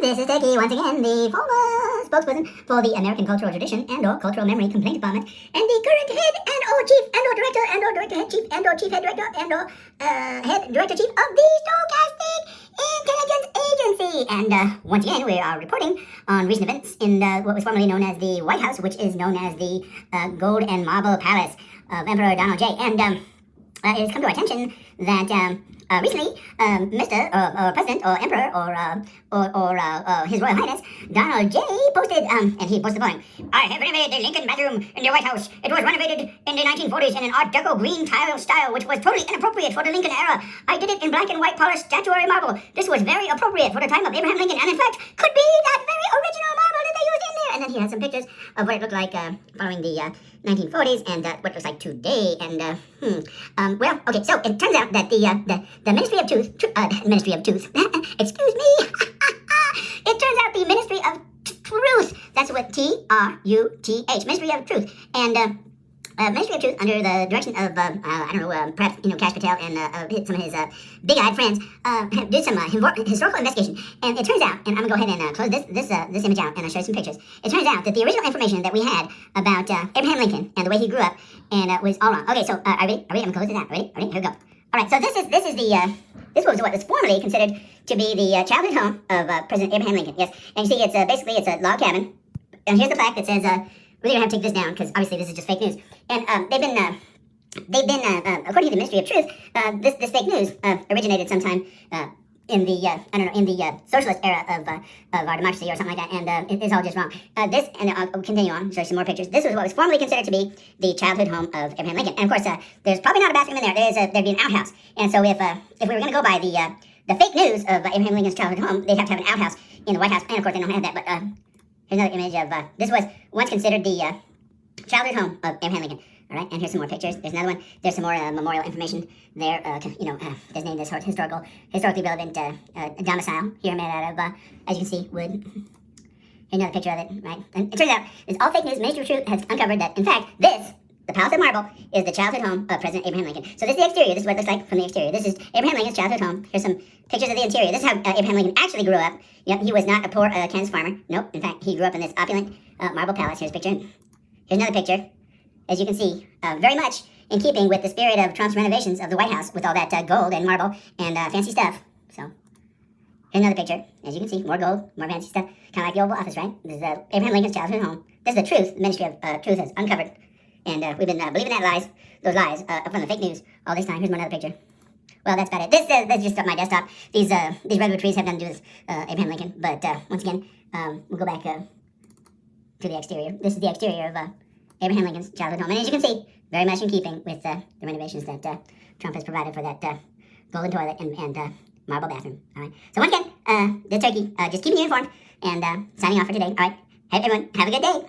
this is Techie once again, the former spokesperson for the American Cultural Tradition and/or Cultural Memory Complaint Department, and the current head and/or chief and/or director and/or director head chief and/or chief head director and/or head director chief of the Stochastic Intelligence Agency. And once again, we are reporting on recent events in what was formerly known as the White House, which is known as the Gold and Marble Palace of Emperor Donald J. And it has come to our attention that recently, Mr. or President or Emperor or His Royal Highness Donald J. posted, and he posted the following: I have renovated the Lincoln bathroom in the White House. It was renovated in the 1940s in an Art Deco green tile style, which was totally inappropriate for the Lincoln era. I did it in black and white polished statuary marble. This was very appropriate for the time of Abraham Lincoln, and in fact, could be that very original marble that they used in there. And then he has some pictures of what it looked like following the 1940s and what it looks like today. And well, okay, so it turns out that the Ministry of Truth, excuse me, it turns out the Ministry of Truth, that's what T-R-U-T-H, Ministry of Truth, and Ministry of Truth, under the direction of, I don't know, perhaps, Kash Patel and some of his big-eyed friends, did some historical investigation. And it turns out, and I'm going to go ahead and close this image out, and I'll show you some pictures. It turns out that the original information that we had about Abraham Lincoln and the way he grew up and was all wrong. Okay, so are you ready? I'm going to close this out. Ready? Here we go. All right, so this was what was formerly considered to be the childhood home of President Abraham Lincoln. Yes, and you see, it's basically a log cabin. And here's the plaque that says, we're going to have to take this down because obviously this is just fake news. And they've been according to the Ministry of Truth, this fake news originated sometime in the socialist era of our democracy or something like that, and it is all just wrong. And I'll continue on, show you some more pictures. This was what was formerly considered to be the childhood home of Abraham Lincoln. And of course, there's probably not a bathroom in there. There'd be an outhouse. And so if we were going to go by the fake news of Abraham Lincoln's childhood home, they'd have to have an outhouse in the White House. And of course, they don't have that. But here's another image of this was once considered the childhood home of Abraham Lincoln. All right, and here's some more pictures. There's another one. There's some more memorial information there. Designated this historically relevant domicile here made out of, as you can see, wood. Here's another picture of it, right? And it turns out it's all fake news. Ministry of Truth has uncovered that, in fact, the Palace of Marble, is the childhood home of President Abraham Lincoln. So this is the exterior. This is what it looks like from the exterior. This is Abraham Lincoln's childhood home. Here's some pictures of the interior. This is how Abraham Lincoln actually grew up. Yep, he was not a poor Kansas farmer. Nope. In fact, he grew up in this opulent marble palace. Here's a picture. Here's another picture. As you can see, very much in keeping with the spirit of Trump's renovations of the White House with all that gold and marble and fancy stuff. So, here's another picture. As you can see, more gold, more fancy stuff. Kind of like the Oval Office, right? This is Abraham Lincoln's childhood home. This is the truth the Ministry of Truth has uncovered. And we've been believing those lies from the fake news all this time. Here's another picture. Well, that's about it. That's just my desktop. These redwood trees have nothing to do with Abraham Lincoln. But once again, we'll go back to the exterior. This is the exterior of Abraham Lincoln's childhood home. And as you can see, very much in keeping with the renovations that Trump has provided for that golden toilet and marble bathroom. All right. So once again, the turkey, just keeping you informed and signing off for today. All right. Hey, everyone, have a good day.